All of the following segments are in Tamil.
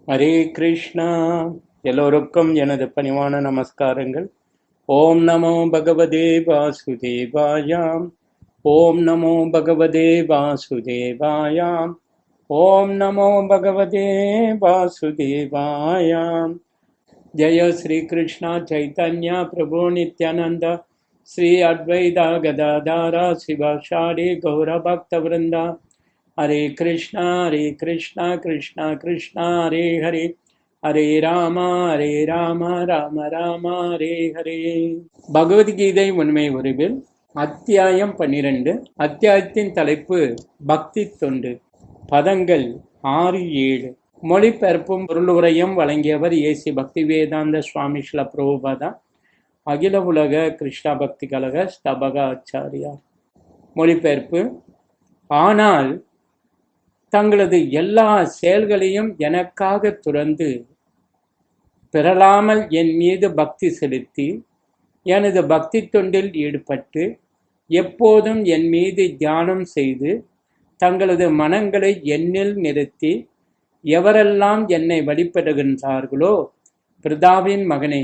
ஹரே கிருஷ்ணா. எல்லோருக்கும் எனது பணிவான நமஸ்காரங்கள். ஓம் நமோ பகவதே வாசுதேவாயாம். ஓம் நமோ பகவதே வாசுதேவாயாம். ஓம் நமோ பகவதே வாசுதேவாயாம். ஜெய ஸ்ரீ கிருஷ்ணா சைத்தன்யா பிரபு நித்யானந்தா ஸ்ரீ அத்வைதா கதாதாரா சிவாஷாரி கௌர பக்த விருந்தா. ஹரே கிருஷ்ணா கிருஷ்ணா கிருஷ்ணா ஹரே ஹரே, ஹரே ராமா ராம ராம ஹரே ஹரே. பகவத்கீதை உண்மை உருவில் அத்தியாயம் 12. அத்தியாயத்தின் தலைப்பு பக்தி தொண்டு. பதங்கள் 6-7. மொழிபெயர்ப்பும் பொருளுரையும் வழங்கியவர் ஏசி பக்தி வேதாந்த சுவாமி ஸ்ரீல பிரபுபாதா, அகில உலக கிருஷ்ணா பக்தி கழக ஸ்தபக ஆச்சாரியார். மொழிபெயர்ப்பு. ஆனால் தங்களது எல்லா செயல்களையும் எனக்காக துறந்து பெறலாமல் என் மீது பக்தி செலுத்தி எனது பக்தி தொண்டில் ஈடுபட்டு எப்போதும் என் மீது தியானம் செய்து தங்களது மனங்களை என்னில் நிறுத்தி எவரெல்லாம் என்னை வழிபடுகின்றார்களோ பிரதாவின் மகனே,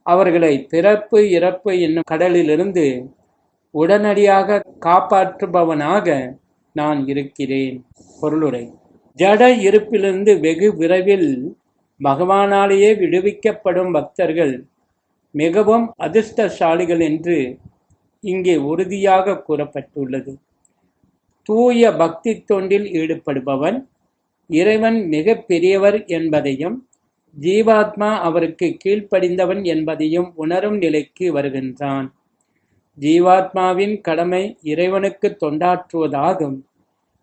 அவர்களை பிறப்பு இறப்பு என்னும் கடலிலிருந்து உடனடியாக காப்பாற்றுபவனாக நான் இருக்கிறேன். பொருளுரை. ஜட இருப்பிலிருந்து வெகு விரைவில் பகவானாலேயே விடுவிக்கப்படும் பக்தர்கள் மிகவும் அதிர்ஷ்டசாலிகள் என்று இங்கே உறுதியாக கூறப்பட்டுள்ளது. தூய பக்தி தொண்டில் ஈடுபடுபவன் இறைவன் மிக பெரியவர் என்பதையும் ஜீவாத்மா அவருக்கு கீழ்ப்படிந்தவன் என்பதையும் உணரும் நிலைக்கு வருகின்றான். ஜீவாத்மாவின் கடமை இறைவனுக்கு தொண்டாற்றுவதாகும்.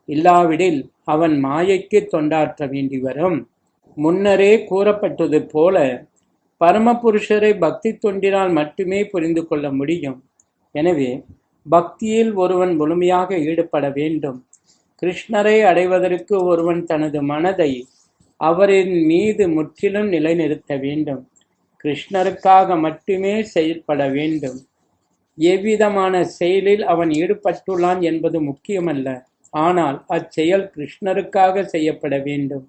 இல்லாவிடில் அவன் மாயைக்கு தொண்டாற்ற வேண்டி வரும். முன்னரே கூறப்பட்டது போல பரமபுருஷரை பக்தி தொண்டினால் மட்டுமே புரிந்து கொள்ள முடியும். எனவே பக்தியில் ஒருவன் முழுமையாக ஈடுபட வேண்டும். கிருஷ்ணரை அடைவதற்கு ஒருவன் தனது மனதை அவரின் மீது முற்றிலும் நிலைநிறுத்த வேண்டும். கிருஷ்ணருக்காக மட்டுமே செயல்பட வேண்டும். எவ்விதமான செயலில் அவன் ஈடுபட்டுள்ளான் என்பது முக்கியமல்ல, ஆனால் அச்செயல் கிருஷ்ணருக்காக செய்யப்பட வேண்டும்.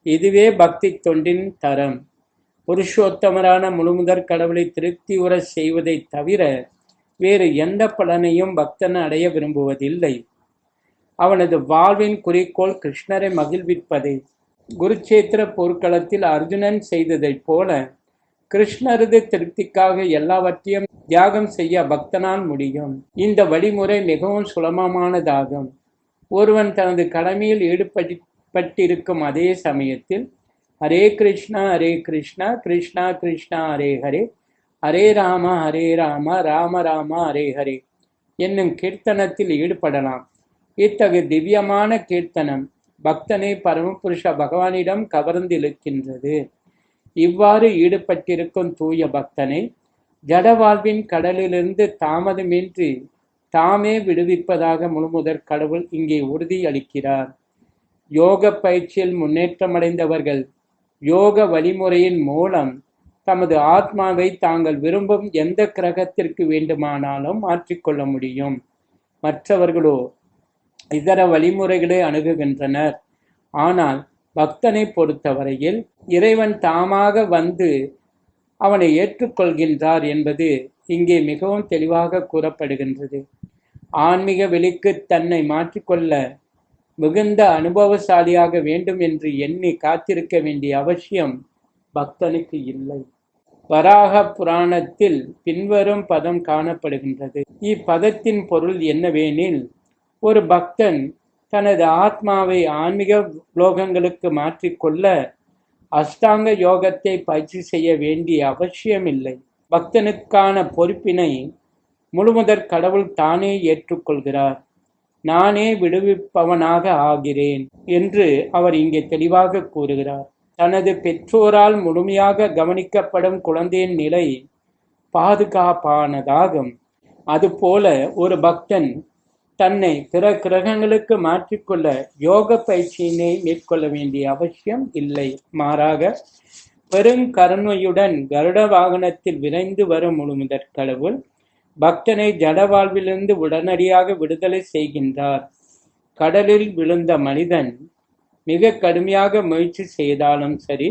இதுவே பக்தி தொண்டின் தரம். புருஷோத்தமரான முழுமுதற் கடவுளை திருப்தி உற செய்வதை தவிர வேறு எந்த பலனையும் பக்தன் அடைய விரும்புவதில்லை. அவனது வாழ்வின் குறிக்கோள் கிருஷ்ணரை மகிழ்விப்பதே. குருச்சேத்திர போர்க்களத்தில் அர்ஜுனன் செய்ததைப் போல கிருஷ்ணரது திருப்திக்காக எல்லாவற்றையும் தியாகம் செய்ய பக்தனால் முடியும். இந்த வழிமுறை மிகவும் சுலபமானதாகும். ஒருவன் தனது கடமையில் ஈடுபட்டிருக்கும் அதே சமயத்தில் ஹரே கிருஷ்ணா கிருஷ்ணா கிருஷ்ணா ஹரே ஹரே, ஹரே ராம ராம ராம ஹரே ஹரே என்னும் கீர்த்தனத்தில் ஈடுபடலாம். இத்தகைய திவ்யமான கீர்த்தனம் பக்தனை பரமபுருஷ பகவானிடம் கவர்ந்திழுக்கின்றது. இவ்வாறு ஈடுபட்டிருக்கும் தூய பக்தனை ஜட வாழ்வின் கடலிலிருந்து தாமதமின்றி தாமே விடுவிப்பதாக முழுமுதற் கடவுள் இங்கே உறுதி அளிக்கிறார். யோக பயிற்சியில் முன்னேற்றமடைந்தவர்கள் யோக வழிமுறையின் மூலம் தமது ஆத்மாவை தாங்கள் விரும்பும் எந்த கிரகத்திற்கு வேண்டுமானாலும் மாற்றிக்கொள்ள முடியும். மற்றவர்களோ இதர வழிமுறைகளை அணுகுகின்றனர். ஆனால் பக்தனை பொறுத்தவரையில் இறைவன் தாமாக வந்து அவனை ஏற்றுக்கொள்கின்றார் என்பது இங்கே மிகவும் தெளிவாக கூறப்படுகின்றது. ஆன்மீக வெளிக்கு தன்னை மாற்றிக்கொள்ள மிகுந்த அனுபவசாலியாக வேண்டும் என்று எண்ணி காத்திருக்க வேண்டிய அவசியம் பக்தனுக்கு இல்லை. வராக புராணத்தில் பின்வரும் பதம் காணப்படுகின்றது. இப்பதத்தின் பொருள் என்னவெனில், ஒரு பக்தன் தனது ஆத்மாவை ஆன்மீக லோகங்களுக்கு மாற்றிக்கொள்ள அஷ்டாங்க யோகத்தை பயிற்சி செய்ய வேண்டிய அவசியமில்லை. பக்தனுக்கான பொறுப்பினை முழுமுதற் கடவுள் தானே ஏற்றுக்கொள்கிறார். நானே விடுவிப்பவனாக ஆகிறேன் என்று அவர் இங்கே தெளிவாக கூறுகிறார். தனது பெற்றோரால் முழுமையாக கவனிக்கப்படும் குழந்தையின் நிலை பாதுகாப்பானதாகும். அதுபோல ஒரு பக்தன் தன்னை பிற கிரகங்களுக்கு மாற்றிக்கொள்ள யோக பயிற்சியினை மேற்கொள்ள வேண்டிய அவசியம் இல்லை. மாறாக பெருங்கருணையுடன் கருட வாகனத்தில் விரைந்து வரும் முழுமுதற் கடவுள் பக்தனை ஜட வாழ்விலிருந்து உடனடியாக விடுதலை செய்கின்றார். கடலில் விழுந்த மனிதன் மிக கடுமையாக முயற்சி செய்தாலும் சரி,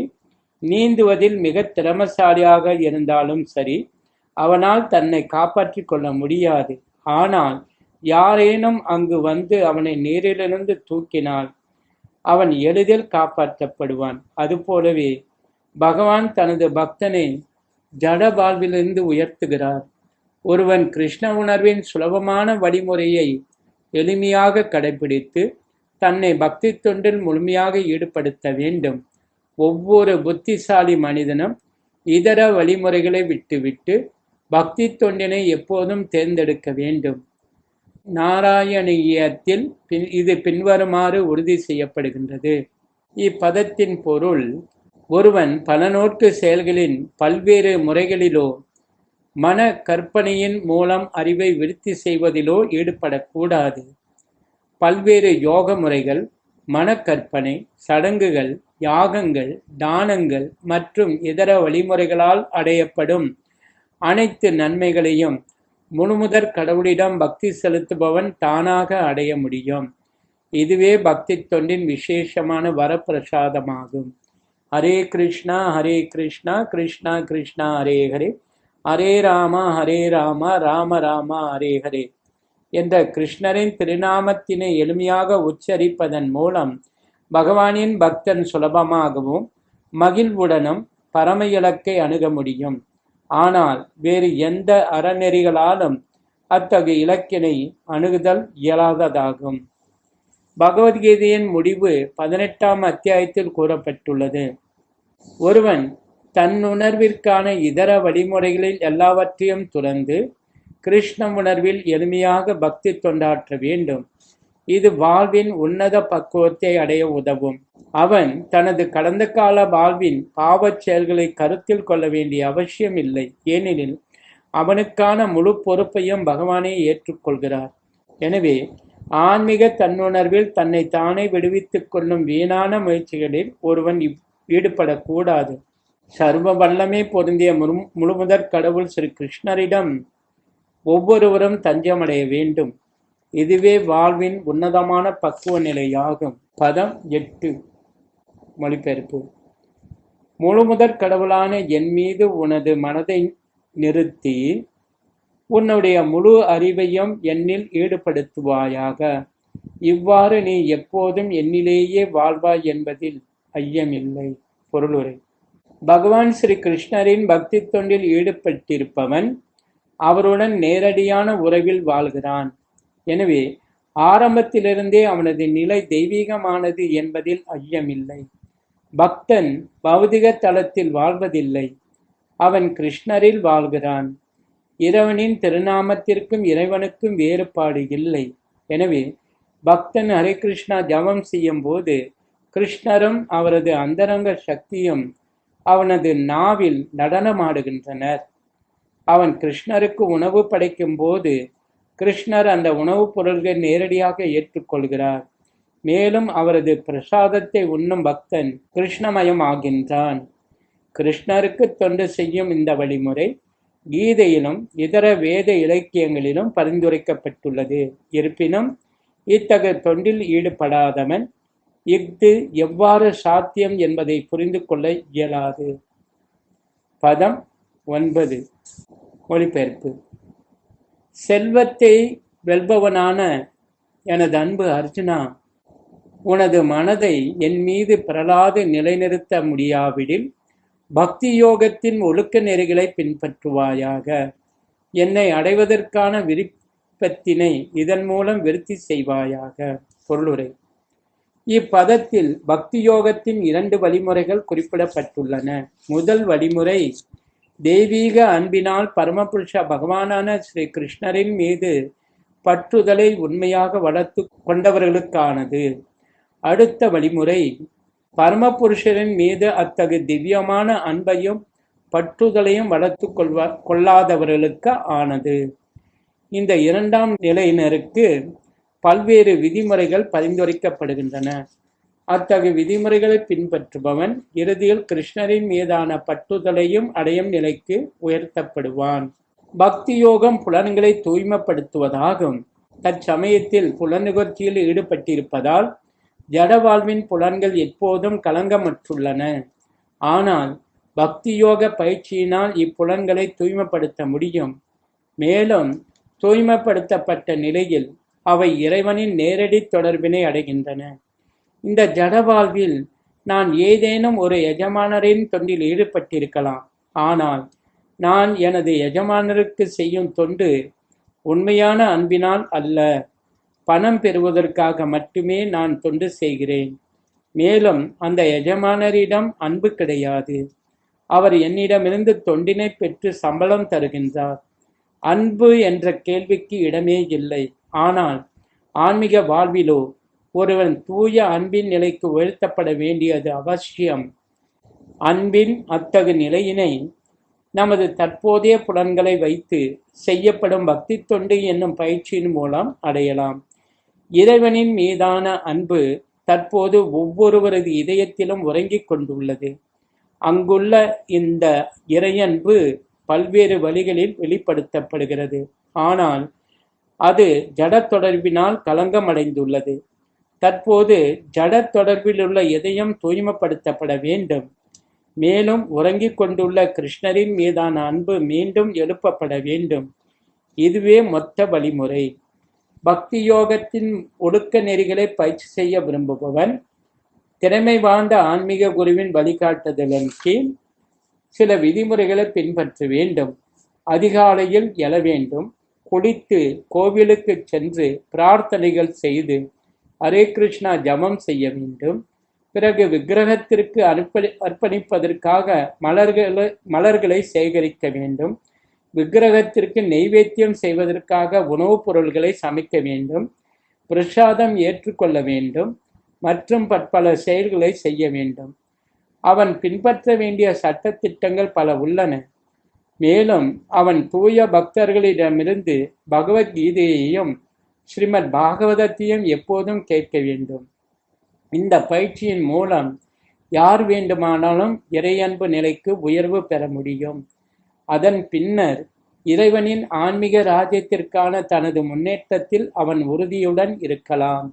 நீந்துவதில் மிக திறமசாலியாக இருந்தாலும் சரி, அவனால் தன்னை காப்பாற்றிக் கொள்ள முடியாது. ஆனால் யாரேனும் அங்கு வந்து அவனை நீரிலிருந்து தூக்கினால் அவன் எளிதில் காப்பாற்றப்படுவான். அதுபோலவே பகவான் தனது பக்தனை ஜட வாழ்விலிருந்து உயர்த்துகிறார். ஒருவன் கிருஷ்ண உணர்வின் சுலபமான வழிமுறையை எளிமையாக கடைபிடித்து தன்னை பக்தி தொண்டில் முழுமையாக ஈடுபடுத்த வேண்டும். ஒவ்வொரு புத்திசாலி மனிதனும் இதர வழிமுறைகளை விட்டுவிட்டு பக்தி தொண்டினை எப்போதும் தேர்ந்தெடுக்க வேண்டும். நாராயணியத்தில் இது பின்வருமாறு உறுதி செய்யப்படுகின்றது. இப்பதத்தின் பொருள், ஒருவன் பல நோக்கு செயல்களின் பல்வேறு முறைகளிலோ மன கற்பனையின் மூலம் அறிவை விருத்தி செய்வதிலோ ஈடுபடக்கூடாது. பல்வேறு யோக முறைகள், மனக்கற்பனை, சடங்குகள், யாகங்கள், தானங்கள் மற்றும் இதர வழிமுறைகளால் அடையப்படும் அனைத்து நன்மைகளையும் முழுமுதற் கடவுளிடம் பக்தி செலுத்துபவன் தானாக அடைய முடியும். இதுவே பக்தி தொண்டின் விசேஷமான வரப்பிரசாதமாகும். ஹரே கிருஷ்ணா ஹரே கிருஷ்ணா கிருஷ்ணா கிருஷ்ணா ஹரே ஹரே, ஹரே ராமா ராம ராம ஹரே ஹரே என்ற கிருஷ்ணரின் திருநாமத்தினை எளிமையாக உச்சரிப்பதன் மூலம் பகவானின் பக்தன் சுலபமாகவும் மகிழ்வுடனும் பரம இலக்கை அணுக முடியும். ஆனால் வேறு எந்த அறநெறிகளாலும் அத்தகைய இலக்கினை அணுகுதல் இயலாததாகும். பகவத்கீதையின் முடிவு 18ஆம் அத்தியாயத்தில் கூறப்பட்டுள்ளது. ஒருவன் தன்னுணர்விற்கான இதர வழிமுறைகளில் எல்லாவற்றையும் துறந்து கிருஷ்ண உணர்வில் எளிமையாக பக்தி தொண்டாற்ற வேண்டும். இது வாழ்வின் உன்னத பக்குவத்தை அடைய உதவும். அவன் தனது கடந்த கால வாழ்வின் பாவச் செயல்களை கருத்தில் கொள்ள வேண்டிய அவசியம் இல்லை. ஏனெனில் அவனுக்கான முழு பொறுப்பையும் பகவானே ஏற்றுக்கொள்கிறார். எனவே ஆன்மீக தன்னுணர்வில் தன்னை தானே விடுவித்துக் கொள்ளும் வீணான முயற்சிகளில் ஒருவன் ஈடுபடக்கூடாது. சர்வ வல்லமை பொருந்திய முழுமுதற் கடவுள் ஸ்ரீ கிருஷ்ணரிடம் ஒவ்வொருவரும் தஞ்சமடைய வேண்டும். இதுவே வாழ்வின் உன்னதமான பக்குவ நிலையாகும். பதம் 8 மொழிபெயர்ப்பு. முழுமுதற் கடவுளான என் மீது உனது மனதை நிறுத்தி உன்னுடைய முழு அறிவையும் என்னில் ஈடுபடுத்துவாயாக. இவ்வாறு நீ எப்போதும் என்னிலேயே வாழ்வாய் என்பதில் ஐயமில்லை. பொருளுரை. பகவான் ஸ்ரீ கிருஷ்ணரின் பக்தி தொண்டில் ஈடுபட்டிருப்பவன் அவருடன் நேரடியான உறவில் வாழ்கிறான். எனவே ஆரம்பத்திலிருந்தே அவனது நிலை தெய்வீகமானது என்பதில் ஐயமில்லை. பக்தன் பௌதிக தளத்தில் வாழ்வதில்லை, அவன் கிருஷ்ணரில் வாழ்கிறான். இறைவனின் திருநாமத்திற்கும் இறைவனுக்கும் வேறுபாடு இல்லை. எனவே பக்தன் ஹரே கிருஷ்ணா ஜபம் செய்யும் போது கிருஷ்ணரும் அவரது அந்தரங்க சக்தியும் அவனது நாவில் நடனமாடுகின்றனர். அவன் கிருஷ்ணருக்கு உணவு படைக்கும் போது கிருஷ்ணர் அந்த உணவுப் பொருள்களை நேரடியாக ஏற்றுக்கொள்கிறார். மேலும் அவரது பிரசாதத்தை உண்ணும் பக்தன் கிருஷ்ணமயம் ஆகின்றான். கிருஷ்ணருக்கு தொண்டு செய்யும் இந்த வழிமுறை கீதையிலும் இதர வேத இலக்கியங்களிலும் பரிந்துரைக்கப்பட்டுள்ளது. இருப்பினும் இத்தகைய தொண்டில் ஈடுபடாதவன் இஃது எவ்வாறு சாத்தியம் என்பதை புரிந்து கொள்ள இயலாது. பதம் 9 மொழிபெயர்ப்பு. செல்வத்தை வெல்பவனான எனது அன்பு அர்ஜுனா, உனது மனதை என் மீது பிரலாது நிலைநிறுத்த முடியாவிடில் பக்தி யோகத்தின் ஒழுக்க நெறிகளை பின்பற்றுவாயாக. என்னை அடைவதற்கான விருப்பத்தினை இதன் மூலம் விருத்தி செய்வாயாக. பொருளுரை. இப்பதத்தில் பக்தி யோகத்தின் 2 வழிமுறைகள் குறிப்பிடப்பட்டுள்ளன. முதல் வழிமுறை தெய்வீக அன்பினால் பரமபுருஷ பகவானான ஸ்ரீ கிருஷ்ணரின் மீது பற்றுதலை உண்மையாக வளர்த்து கொண்டவர்களுக்கானது. அடுத்த வழிமுறை பரமபுருஷரின் மீது அத்தகைய திவ்யமான அன்பையும் பற்றுதலையும் வளர்த்து கொள்ளாதவர்களுக்கு ஆனது. இந்த 2ஆம் நிலையினருக்கு பல்வேறு விதிமுறைகள் பரிந்துரைக்கப்படுகின்றன. அத்தகைய விதிமுறைகளை பின்பற்றுபவன் இறுதியில் கிருஷ்ணரின் மீதான பற்றுதலையும் அடையும் நிலைக்கு உயர்த்தப்படுவான். பக்தி யோகம் புலன்களை தூய்மைப்படுத்துவதாகும். தற்சமயத்தில் புலனுகர்ச்சியில் ஈடுபட்டிருப்பதால் ஜட வாழ்வின் புலன்கள் எப்போதும் களங்கமற்றுள்ளன. ஆனால் பக்தி யோக பயிற்சியினால் இப்புலன்களை தூய்மைப்படுத்த முடியும். மேலும் தூய்மைப்படுத்தப்பட்ட நிலையில் அவை இறைவனின் நேரடி தொடர்பினை அடைகின்றன. இந்த ஜட வாழ்வில் நான் ஏதேனும் ஒரு எஜமானரின் தொண்டில் ஈடுபட்டிருக்கலாம். ஆனால் நான் எனது எஜமானருக்கு செய்யும் தொண்டு உண்மையான அன்பினால் அல்ல, பணம் பெறுவதற்காக மட்டுமே நான் தொண்டு செய்கிறேன். மேலும் அந்த எஜமானரிடம் அன்பு கிடையாது. அவர் என்னிடமிருந்து தொண்டினை பெற்று சம்பளம் தருகின்றார். அன்பு என்ற கேள்விக்கு இடமே இல்லை. ஆனால் ஆன்மீக வாழ்விலோ ஒருவன் தூய அன்பின் நிலைக்கு உயர்த்தப்பட வேண்டியது அவசியம். அன்பின் அத்தகு நிலையினை நமது தற்போதைய புலன்களை வைத்து செய்யப்படும் பக்தி தொண்டு என்னும் பயிற்சியின் மூலம் அடையலாம். இறைவனின் மீதான அன்பு தற்போது ஒவ்வொருவரது இதயத்திலும் உறங்கிக் கொண்டுள்ளது. அங்குள்ள இந்த இறையன்பு பல்வேறு வழிகளில் வெளிப்படுத்தப்படுகிறது. ஆனால் அது ஜட தொடர்பினால் களங்கமடைந்துள்ளது. தற்போது ஜட தொடர்பில் உள்ள இதயம் தூய்மைப்படுத்தப்பட வேண்டும். மேலும் உறங்கிக் கொண்டுள்ள கிருஷ்ணரின் மீதான அன்பு மீண்டும் எழுப்பப்பட வேண்டும். இதுவே மொத்த வழிமுறை. பக்தி யோகத்தின் ஒடுக்க நெறிகளை பயிற்சி செய்ய விரும்புபவன் திறமை வாய்ந்த ஆன்மீக குருவின் வழிகாட்டுதலின் கீழ் சில விதிமுறைகளை பின்பற்ற வேண்டும். அதிகாலையில் எழ வேண்டும். குளித்து கோவிலுக்கு சென்று பிரார்த்தனைகள் செய்து ஹரே கிருஷ்ணா ஜபம் செய்ய வேண்டும். பிறகு விக்கிரகத்திற்கு அர்ப்பணிப்பதற்காக மலர்களை சேகரிக்க வேண்டும். விக்கிரகத்திற்கு நெய்வேத்தியம் செய்வதற்காக உணவுப் பொருள்களை சமைக்க வேண்டும். பிரசாதம் ஏற்றுக்கொள்ள வேண்டும் மற்றும் பற்பல செயல்களை செய்ய வேண்டும். அவன் பின்பற்ற வேண்டிய சட்டத்திட்டங்கள் பல உள்ளன. மேலும் அவன் தூய பக்தர்களிடமிருந்து பகவத்கீதையையும் ஸ்ரீமத் பாகவதத்தையும் எப்போதும் கேட்க வேண்டும். இந்த பயிற்சியின் மூலம் யார் வேண்டுமானாலும் இறையன்பு நிலைக்கு உயர்வு பெற முடியும். அதன் பின்னர் இறைவனின் ஆன்மீக ராஜ்யத்திற்கான தனது முன்னேற்றத்தில் அவன் உறுதியுடன் இருக்கலாம்.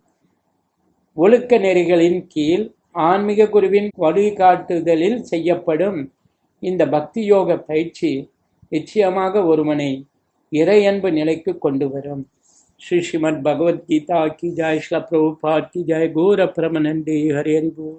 ஒழுக்க நெறிகளின் கீழ் ஆன்மீக குருவின் வழிகாட்டுதலில் செய்யப்படும் இந்த பக்தி யோக பயிற்சி நிச்சயமாக ஒருவனை இறையன்பு நிலைக்கு கொண்டு வரும். श्रीमद् भगवद गीता की जय, श्रील प्रभुपाद की जय, गौर परमानंदे हरि हरि बोल।